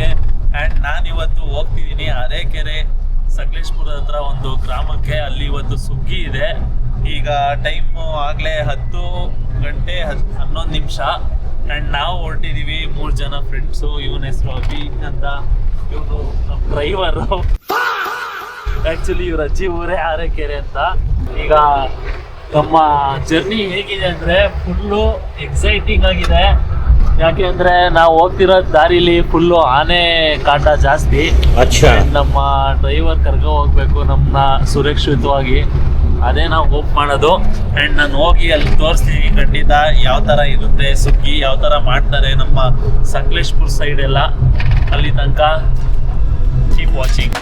ವ್ಲಾಗ್ಗೆ. And ನಾನು ಇವತ್ತು ಹೋಗ್ತಿದ್ದೀನಿ ಅರೇಕೆರೆ ಸಕಲೇಶ್ಪುರದ ಹತ್ರ ಒಂದು ಗ್ರಾಮಕ್ಕೆ. ಅಲ್ಲಿ ಇವತ್ತು ಸುಗ್ಗಿ ಇದೆ. ಈಗ ಟೈಮು ಆಗಲೇ 10 ಗಂಟೆ 11 ನಿಮಿಷ. ಆ್ಯಂಡ್ ನಾವು ಹೊರಟಿದ್ದೀವಿ 3 ಜನ ಫ್ರೆಂಡ್ಸು. ಇವನ ಹೆಸರು ಅಭಿ ಅಂತ, ಇವನು ನಮ್ಮ ಡ್ರೈವರು. ಆ್ಯಕ್ಚುಲಿ ಇವ್ರ ಅಜ್ಜಿ ಊರೇ ಅರೇಕೆರೆ ಅಂತ. ಈಗ ನಮ್ಮ ಜರ್ನಿ ಹೇಗಿದೆ ಅಂದರೆ ಫುಲ್ಲು ಎಕ್ಸೈಟಿಂಗ್ ಆಗಿದೆ. ಯಾಕೆ ಅಂದರೆ ನಾವು ಹೋಗ್ತಿರೋ ದಾರಿಲಿ ಫುಲ್ಲು ಆನೆ ಕಾಟ ಜಾಸ್ತಿ. ನಮ್ಮ ಡ್ರೈವರ್ ಕರ್ಕೊ ಹೋಗ್ಬೇಕು ನಮ್ಮನ್ನ ಸುರಕ್ಷಿತವಾಗಿ. ಅದೇ ನಾವು ಹೋಪ್ ಮಾಡೋದು. ಆ್ಯಂಡ್ ನಾನು ಹೋಗಿ ಅಲ್ಲಿ ತೋರಿಸ್ತೀನಿ ಖಂಡಿತ ಯಾವ ಥರ ಇರುತ್ತೆ ಸುಗ್ಗಿ, ಯಾವ ಥರ ಮಾಡ್ತಾರೆ ನಮ್ಮ ಸಕಲೇಶ್ಪುರ ಸೈಡ್ ಎಲ್ಲ. ಅಲ್ಲಿ ತನಕ keep watching.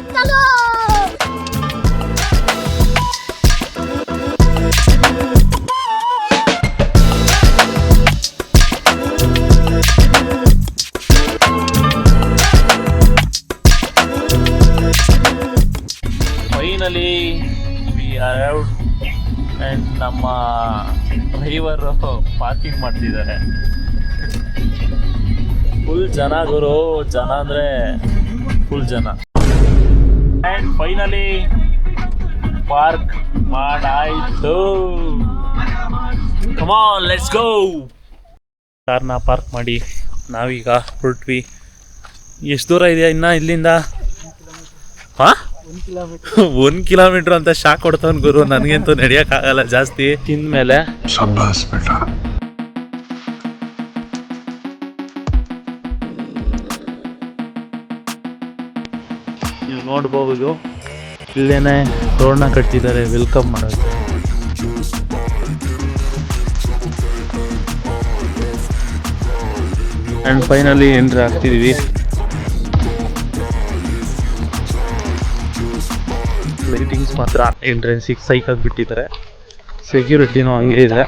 Finally we arrived and ನಮ್ಮ ಡ್ರೈವರು ಪಾರ್ಕಿಂಗ್ ಮಾಡ್ತಿದ್ದಾರೆ. ಫುಲ್ ಜನ ಗುರು, ಜನ ಅಂದರೆ ಫುಲ್ ಜನ. ಆ್ಯಂಡ್ ಫೈನಲಿ ಪಾರ್ಕ್ ಮಾಡಾಯಿತು. Come on let's go. ಕಾರ್ನ ಪಾರ್ಕ್ ಮಾಡಿ ನಾವೀಗ ಹೊರಟ್ವಿ. ಎಷ್ಟು ದೂರ ಇದೆಯಾ ಇನ್ನು ಇಲ್ಲಿಂದ? ಹಾಂ, 1 ಕಿಲೋಮೀಟರ್ ಅಂತ ಶಾಕ್ ಕೊಡ್ತಾವನ್ ಗುರು. ನನಗಂತೂ ನಡೆಯೋಕ್ಕಾಗಲ್ಲ ಜಾಸ್ತಿ ತಿಂದ್ಮೇಲೆ. ನೀವು ನೋಡ್ಬೋದು ಇಲ್ಲೇನೆ ತೋರಣ ಕಟ್ಟಿದ್ದಾರೆ ವೆಲ್ಕಮ್ ಮಾಡೋದು. ಆ್ಯಂಡ್ ಫೈನಲಿ ಎಂಟ್ರಿ ಆಗ್ತಿದ್ದೀವಿ. ಲೈಟಿಂಗ್ಸ್ ಮಾತ್ರ ಎಂಟ್ರೆನ್ಸಿಗೆ ಸೈಕಾಗಿ ಬಿಟ್ಟಿದ್ದಾರೆ. ಸೆಕ್ಯೂರಿಟಿನೂ ಹಂಗೆ ಇದೆ.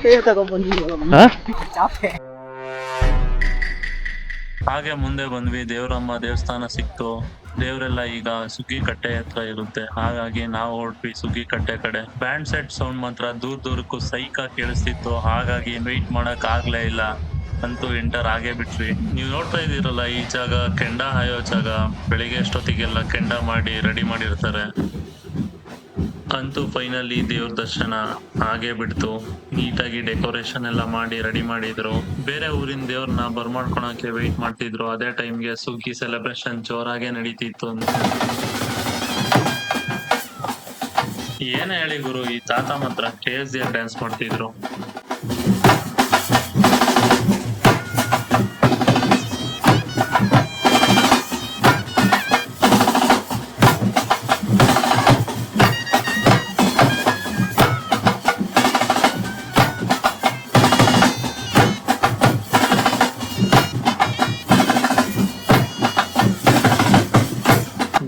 ಹಾಗೆ ಮುಂದೆ ಬಂದ್ವಿ. ದೇವರಮ್ಮ ದೇವಸ್ಥಾನ ಸಿಕ್ತು. ದೇವರೆಲ್ಲ ಈಗ ಸುಗ್ಗಿ ಕಟ್ಟೆ ಹತ್ರ ಇರುತ್ತೆ. ಹಾಗಾಗಿ ನಾವು ಹೊರಟ್ವಿ ಸುಗ್ಗಿ ಕಟ್ಟೆ ಕಡೆ. ಬ್ಯಾಂಡ್ ಸೆಟ್ ಸೌಂಡ್ ಮಾತ್ರ ದೂರಕ್ಕೂ ಸೈಕಾಗಿ ಕೇಳಿಸ್ತಿತ್ತು. ಹಾಗಾಗಿ ವೆಯ್ಟ್ ಮಾಡಕ್ ಆಗ್ಲೇ ಇಲ್ಲ. ಅಂತೂ ಎಂಟರ್ ಆಗೇ ಬಿಟ್ವಿ. ನೀವು ನೋಡ್ತಾ ಇದ್ದೀರಲ್ಲ, ಈ ಜಾಗ ಕೆಂಡ ಹಾಯೋ ಜಾಗ. ಬೆಳಿಗ್ಗೆ ಅಷ್ಟೊತ್ತಿಗೆಲ್ಲ ಕೆಂಡ ಮಾಡಿ ರೆಡಿ ಮಾಡಿರ್ತಾರೆ. ಅಂತೂ ಫೈನಲಿ ದೇವ್ರ ದರ್ಶನ ಹಾಗೆ ಬಿಡ್ತು. ನೀಟಾಗಿ ಡೆಕೋರೇಷನ್ ಎಲ್ಲ ಮಾಡಿ ರೆಡಿ ಮಾಡಿದ್ರು. ಬೇರೆ ಊರಿನ ದೇವ್ರನ್ನ ಬರ್ಮಾಡ್ಕೊಳಕ್ಕೆ ವೆಯ್ಟ್ ಮಾಡ್ತಿದ್ರು. ಅದೇ ಟೈಮ್ಗೆ ಸುಗ್ಗಿ ಸೆಲೆಬ್ರೇಷನ್ ಜೋರಾಗೆ ನಡೀತಿತ್ತು. ಏನೇ ಹೇಳಿ ಗುರು, ಈ ತಾತ ಮಾತ್ರ KSDF ಡ್ಯಾನ್ಸ್ ಮಾಡ್ತಿದ್ರು.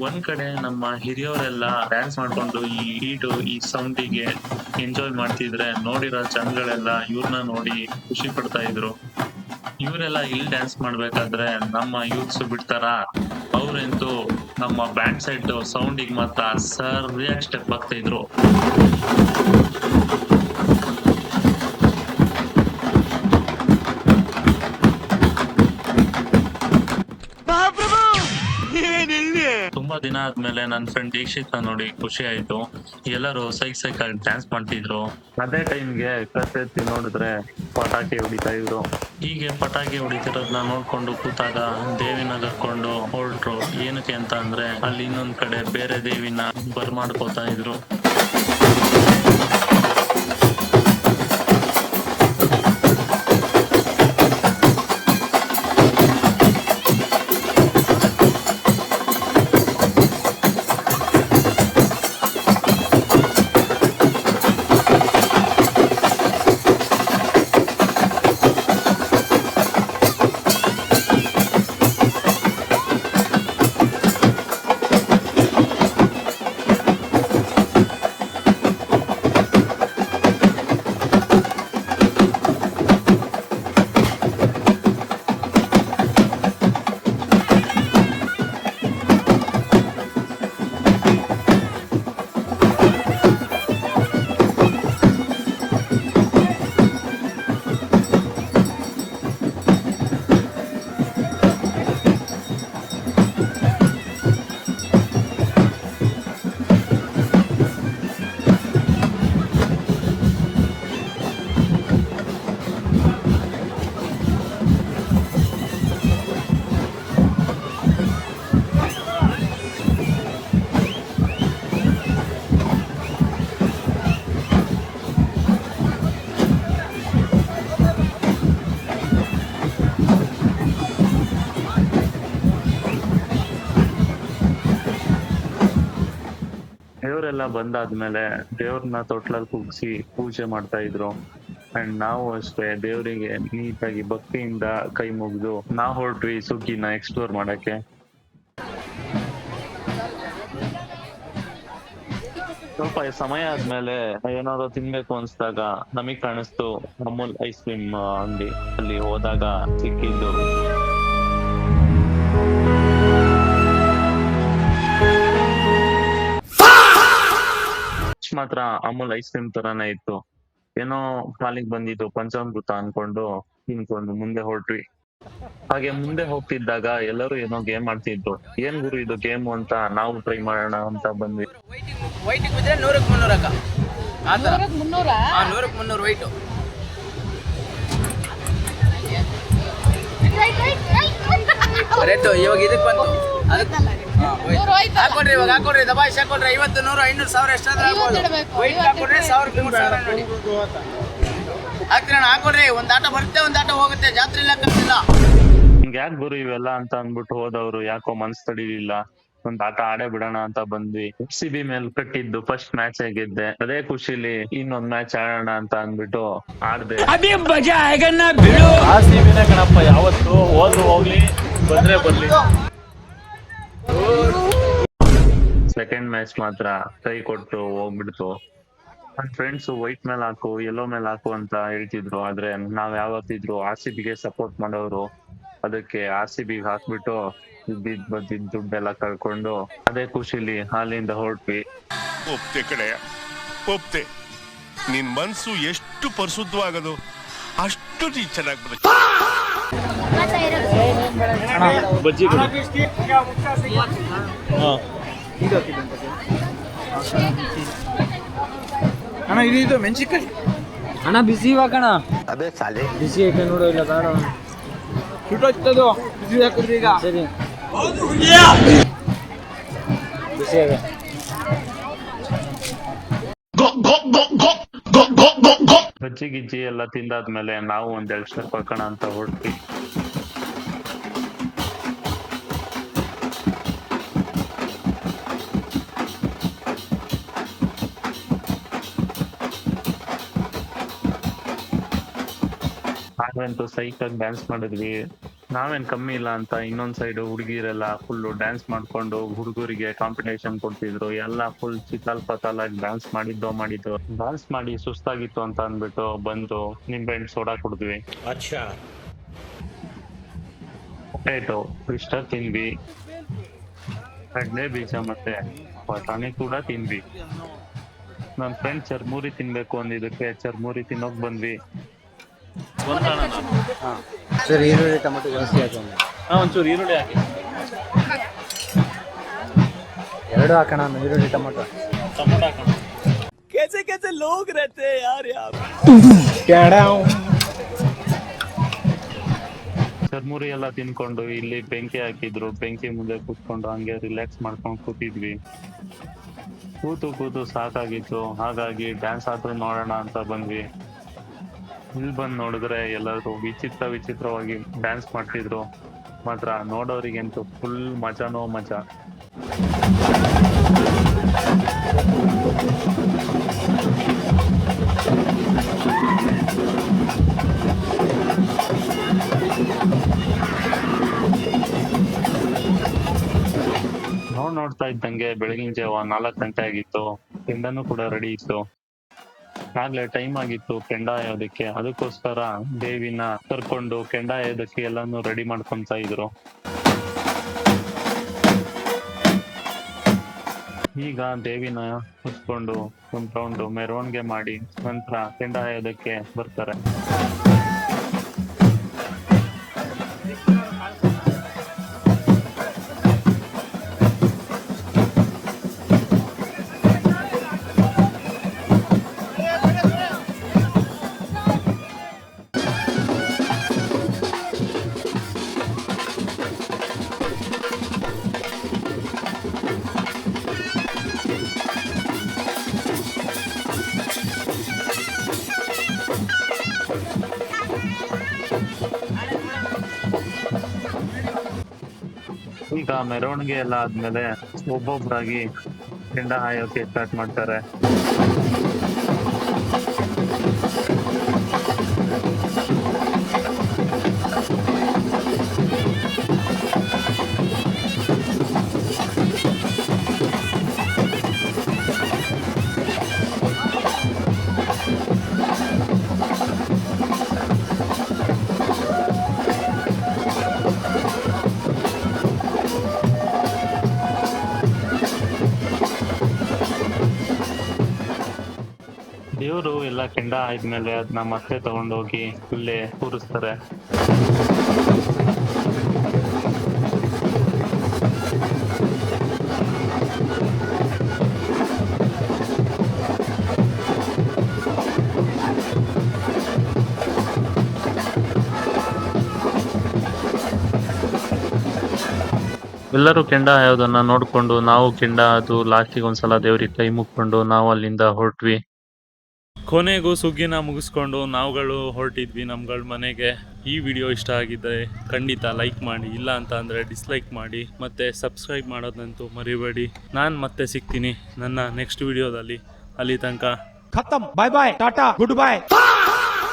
ಒಂದ್ ಕಡೆ ನಮ್ಮ ಹಿರಿಯವರೆಲ್ಲ ಡ್ಯಾನ್ಸ್ ಮಾಡ್ಕೊಂಡು ಈ ಹೀಟು ಈ ಸೌಂಡಿಗೆ ಎಂಜಾಯ್ ಮಾಡ್ತಿದ್ರೆ, ನೋಡಿರೋ ಜನಗಳೆಲ್ಲ ಇವ್ರನ್ನ ನೋಡಿ ಖುಷಿ ಪಡ್ತಾ ಇದ್ರು. ಇವರೆಲ್ಲ ಇಲ್ಲಿ ಡ್ಯಾನ್ಸ್ ಮಾಡ್ಬೇಕಾದ್ರೆ ನಮ್ಮ ಯೂತ್ಸ್ ಬಿಡ್ತಾರ? ಅವ್ರಂತೂ ನಮ್ಮ ಬ್ಯಾಂಡ್ ಸೆಟ್ ಸೌಂಡಿಗೆ ಮಾತ್ರ ಸರಿಯಾಗಿ ಸ್ಟೆಪ್ ಆಗ್ತಾ ಇದ್ರು. ತುಂಬಾ ದಿನ ಆದ್ಮೇಲೆ ನನ್ನ ಫ್ರೆಂಡ್ ದೀಕ್ಷಿತ ನೋಡಿ ಖುಷಿ ಆಯ್ತು. ಎಲ್ಲರೂ ಸೈಕ್ ಆಗಿ ಡ್ಯಾನ್ಸ್ ಮಾಡ್ತಿದ್ರು. ಅದೇ ಟೈಮ್ಗೆ ಕತ್ತೆತ್ತಿ ನೋಡಿದ್ರೆ ಪಟಾಕಿ ಹೊಡಿತಾ ಇದ್ರು. ಹೀಗೆ ಪಟಾಕಿ ಹೊಡಿತಿರೋದನ್ನ ನೋಡ್ಕೊಂಡು ಕೂತಾಗ ದೇವಿನ ಕರ್ಕೊಂಡು ಹೊರಟ್ರು. ಏನಕ್ಕೆ ಅಂತ ಅಂದ್ರೆ ಅಲ್ಲಿ ಇನ್ನೊಂದ್ ಕಡೆ ಬೇರೆ ದೇವಿನ ಬರ್ಮಾಡ್ಕೋತಾ ಇದ್ರು. ದೇವರೆಲ್ಲ ಬಂದಾದ್ಮೇಲೆ ದೇವ್ರನ್ನ ತೊಟ್ಲಲ್ಲಿ ಕೂಗ್ಸಿ ಪೂಜೆ ಮಾಡ್ತಾ ಇದ್ರು. ಅಂಡ್ ನಾವು ಅಷ್ಟೇ ದೇವರಿಗೆ ನೀಟಾಗಿ ಭಕ್ತಿಯಿಂದ ಕೈ ಮುಗ್ದು ನಾವು ಹೊರಟ್ವಿ ಸುಗ್ಗಿನ ಎಕ್ಸ್ಪ್ಲೋರ್ ಮಾಡಕ್ಕೆ. ಸ್ವಲ್ಪ ಸಮಯ ಆದ್ಮೇಲೆ ಏನಾದ್ರು ತಿನ್ಬೇಕು ಅನ್ಸ್ದಾಗ ನಮಗ್ ಕಾಣಿಸ್ತು ಅಮೂಲ್ ಐಸ್ ಕ್ರೀಮ್ ಅಂಗಡಿ. ಅಲ್ಲಿ ಹೋದಾಗ ಸಿಕ್ಕಿದ್ದು ಮಾತ್ರ ಅಮೂಲ್ ಐಸ್ ಕ್ರೀಮ್ ತರಾನೇ ಇತ್ತು. ಏನೋ ಕಾಲಿಗೆ ಬಂದಿದ್ದು ಪಂಚಾಮೃತ ಅನ್ಕೊಂಡು ತಿನ್ಕೊಂಡು ಮುಂದೆ ಹೊರಟ್ವಿ. ಹಾಗೆ ಮುಂದೆ ಹೋಗ್ತಿದ್ದಾಗ ಎಲ್ಲರೂ ಏನೋ ಗೇಮ್ ಆಡ್ತಿದ್ರು. ಏನ್ ಗುರು ಇದು ಗೇಮ್ ಅಂತ ನಾವು ಟ್ರೈ ಮಾಡೋಣ ಅಂತ ಬಂದ್ವಿ. ವೈಟ್ ಬಿದ್ರೆ 100ಕ್ಕೆ 300 ಅಕ್ಕ. ಆ ಥರ 100ಕ್ಕೆ 300 ವೈಟು. ರೆಡ್ ಇವಾಗ ಇದಕ್ಕೆ ಬಂತು. ಹಾಕೊಡ್ರಿ ಇವಾಗ ಹಾಕೊಡ್ರಿ ದಬಾಯಿಸಿ ಹಾಕೊಡ್ರಿ. 50 100 500 1000 ಎಷ್ಟಾದ್ರೂ ಹಾಕ್ಬೋದು. ವೈಟ್ ಹಾಕೊಡ್ರಿ 1000 3000 ನೋಡಿ ಹಾಕ್ತಿರಣ. ಹಾಕೊಡ್ರಿ. ಒಂದ್ ಆಟ ಬರುತ್ತೆ ಒಂದ್ ಆಟ ಹೋಗುತ್ತೆ. ಜಾತ್ರೆ ಇಲ್ಲ ಕಟ್ಟಿಲ್ಲ. ಹಿಂಗ್ ಯಾಕೆ ಗುರು ಇವೆಲ್ಲ ಅಂತ ಅಂದ್ಬಿಟ್ಟು ಹೋದವ್ರು ಯಾಕೋ ಮನ್ಸ್ ತಡಿಲಿಲ್ಲ. ಒಂದ್ ಆಟ ಆಡೇ ಬಿಡೋಣ ಅಂತ ಬಂದ್ವಿ. FCB ಮೇಲ್ ಕಟ್ಟಿದ್ದು ಫಸ್ಟ್ ಮ್ಯಾಚ್ ಗೆದ್ದೆ. ಅದೇ ಖುಷಿಲಿ ಇನ್ನೊಂದ್ ಮ್ಯಾಚ್ ಆಡೋಣ ಅಂತ ಅಂದ್ಬಿಟ್ಟು ಆಡ್ದೆ. RCB ಕಣಪ್ಪ ಯಾವತ್ತು ಹೋದ್ರು ಹೋಗ್ಲಿ ಬಂದ್ರೆ ಬರ್ಲಿ. ಸೆಕೆಂಡ್ ಮ್ಯಾಚ್ ಮಾತ್ರ ಕೈ ಕೊಟ್ಟು ಹೋಗ್ಬಿಡ್ತು. ನನ್ ಫ್ರೆಂಡ್ಸ್ ವೈಟ್ ಮೇಲ್ ಹಾಕು ಯೆಲ್ಲೋ ಮೇಲ್ ಹಾಕು ಅಂತ ಹೇಳ್ತಿದ್ರು. ಆದ್ರೆ ನಾವ್ ಯಾವತ್ತಿದ್ರು RCB ಗೆ ಸಪೋರ್ಟ್ ಮಾಡೋರು. ಅದಕ್ಕೆ RCB ಹಾಕ್ಬಿಟ್ಟು ಬಂದಿದ್ ದುಡ್ಡೆಲ್ಲ ಕಳ್ಕೊಂಡು ಅದೇ ಖುಷಿಲಿ ಅಲ್ಲಿಂದ ಹೊರಟ್ವಿ. ಒಪ್ತೆ ಕಡೆಯ ಒಪ್ತೆ. ನಿನ್ ಮನ್ಸು ಎಷ್ಟು ಪರಿಶುದ್ಧವಾಗದು ಅಷ್ಟು ನೀ ಚೆನ್ನಾಗಿ ಬರುತ್ತೆ. ಬಜ್ಜಿ ಕೊಡಿ. ಅಣ್ಣ ಇದು ಮೆಣಸಿನ್ಕಾಯಿ ಅಣ್ಣ ಬಿಸಿ ಇವಾಗಣ. ಅದೇ ಸಾಲೆ ಬಿಸಿ ಐತೆ ನೋಡು. ಇಲ್ಲ ಬೇಡ ಸುಟ್ಟೋಗ್ತದು. ಬಿಸಿ ಹಾಕಿದ್ರಿ ಈಗ. ಸರಿ ಬಿಸಿ ಆಗ. ಬಜ್ಜಿ ಗಿಜ್ಜಿ ಎಲ್ಲ ತಿಂದಾದ್ಮೇಲೆ ನಾವು ಒಂದೆರಡು ಸ್ಟೆಪ್ ಹಾಕೋಣ ಅಂತ ಹೊರಟ್ವಿ. ನಾವಂತೂ ಸೈಕಾಗಿ ಡ್ಯಾನ್ಸ್ ಮಾಡಿದ್ವಿ. ನಾವೇನ್ ಕಮ್ಮಿ ಇಲ್ಲ ಅಂತ ಇನ್ನೊಂದ್ ಸೈಡ್ ಹುಡುಗಿರೆಲ್ಲ ಫುಲ್ ಡ್ಯಾನ್ಸ್ ಮಾಡ್ಕೊಂಡು ಹುಡುಗರಿಗೆ ಕಾಂಪಿಟೇಷನ್ ಕೊಡ್ತಿದ್ರು. ಎಲ್ಲ ಫುಲ್ ಚಿತ್ತಾಲ್ ಪತಾಲಾಗಿ ಡ್ಯಾನ್ಸ್ ಮಾಡಿದ್ದು ಡ್ಯಾನ್ಸ್ ಮಾಡಿ ಸುಸ್ತಾಗಿತ್ತು ಅಂತ ಅಂದ್ಬಿಟ್ಟು ಬಂದು ನಿಂಬೆಹಣ್ಣು ಸೋಡಾ ಕುಡಿದ್ವಿ. ಪೊಟೇಟೊ ಇಷ್ಟ ತಿಂದ್ವಿ. ಕಡ್ಲೆ ಬೀಜ ಮತ್ತೆ ಬಟಾಣಿ ಕೂಡ ತಿಂದ್ವಿ. ನನ್ ಫ್ರೆಂಡ್ ಚರ್ಮುರಿ ತಿನ್ಬೇಕು ಅಂದಿದ್ದಕ್ಕೆ ಚರ್ಮುರಿ ತಿನ್ನೋಕ್ ಬಂದ್ವಿ. ಸರಿ ಈರುಳ್ಳಿ ಟೊಮೆಟೊ ಜಾಸ್ತಿ ಹಾಕೋಣ. ಒಂಚೂರು ಈರುಳ್ಳಿ ಹಾಕಿ. 2 ಹಾಕೋಣ. ಈರುಳ್ಳಿ ಟೊಮೆಟೊ ಹಾಕೋಣ. कैसे लोग रहते हैं यार ಚರ್ಮುರಿ ಎಲ್ಲ ತಿನ್ಕೊಂಡು ಇಲ್ಲಿ ಬೆಂಕಿ ಹಾಕಿದ್ರು. ಬೆಂಕಿ ಮುಂದೆ ಕೂತ್ಕೊಂಡು ಹಂಗೆ ರಿಲ್ಯಾಕ್ಸ್ ಮಾಡ್ಕೊಂಡು ಕೂತಿದ್ವಿ. ಕೂತು ಸಾಕಾಗಿತ್ತು. ಹಾಗಾಗಿ ಡ್ಯಾನ್ಸ್ ಆದ್ರೂ ನೋಡೋಣ ಅಂತ ಬಂದ್ವಿ. ಇಲ್ಲಿ ಬಂದ್ ನೋಡಿದ್ರೆ ಎಲ್ಲರೂ ವಿಚಿತ್ರವಾಗಿ ಡ್ಯಾನ್ಸ್ ಮಾಡ್ತಿದ್ರು. ಮಾತ್ರ ನೋಡೋರಿಗಂತೂ ಫುಲ್ ಮಜಾನೋ ಮಜಾ. ನೋಡ್ತಾ ಇದ್ದಂಗೆ ಬೆಳಗಿನ ಜಾವ 4 ಗಂಟೆ ಆಗಿತ್ತು. ಕೆಂಡನೂ ಕೂಡ ರೆಡಿ ಇತ್ತು. ಆಗ್ಲೇ ಟೈಮ್ ಆಗಿತ್ತು ಕೆಂಡ ಆಯೋದಕ್ಕೆ. ಅದಕ್ಕೋಸ್ಕರ ದೇವಿನ ಕರ್ಕೊಂಡು ಕೆಂಡ ಆಯೋದಕ್ಕೆ ಎಲ್ಲಾನು ರೆಡಿ ಮಾಡ್ಕೊಂತ ಇದ್ರು. ಈಗ ದೇವಿನ ಕುತ್ಕೊಂಡು ಒಂದ್ ರೌಂಡ್ ಮೆರವಣಿಗೆ ಮಾಡಿ ನಂತರ ಕೆಂಡ ಆಯೋದಕ್ಕೆ ಬರ್ತಾರೆ. ಈಗ ಮೆರವಣಿಗೆ ಎಲ್ಲ ಆದ್ಮೇಲೆ ಒಬ್ಬೊಬ್ರಾಗಿ ಕೆಂಡ ಹಾಯೋಕೆ ಸ್ಟಾರ್ಟ್ ಮಾಡ್ತಾರೆ. ದೇವರು ಎಲ್ಲ ಕೆಂಡ ಆದ್ಮೇಲೆ ಅದನ್ನ ಮತ್ತೆ ತಗೊಂಡೋಗಿ ಇಲ್ಲೇ ಕೂರಿಸ್ತಾರೆ. ಎಲ್ಲರೂ ಕೆಂಡ ಹಾಯೋದನ್ನ ನೋಡ್ಕೊಂಡು ನಾವು ಕೆಂಡ ಅದು ಲಾಸ್ಟಿಗೆ ಒಂದ್ಸಲ ದೇವ್ರಿಗೆ ಕೈ ಮುಕ್ಕೊಂಡು ನಾವು ಅಲ್ಲಿಂದ ಹೊರಟ್ವಿ. ಕೊನೆಗೂ ಸುಗ್ಗಿನ ಮುಗಿಸ್ಕೊಂಡು ನಾವುಗಳು ಹೊರಟಿದ್ವಿ ನಮ್ಗಳ ಮನೆಗೆ. ಈ ವಿಡಿಯೋ ಇಷ್ಟ ಆಗಿದ್ದರೆ ಖಂಡಿತ ಲೈಕ್ ಮಾಡಿ, ಇಲ್ಲ ಅಂತ ಅಂದರೆ ಡಿಸ್ಲೈಕ್ ಮಾಡಿ, ಮತ್ತು ಸಬ್ಸ್ಕ್ರೈಬ್ ಮಾಡೋದಂತೂ ಮರಿಬೇಡಿ. ನಾನು ಮತ್ತೆ ಸಿಗ್ತೀನಿ ನನ್ನ ನೆಕ್ಸ್ಟ್ ವಿಡಿಯೋದಲ್ಲಿ. ಅಲ್ಲಿ ತನಕ खत्म, bye bye, tata, good bye.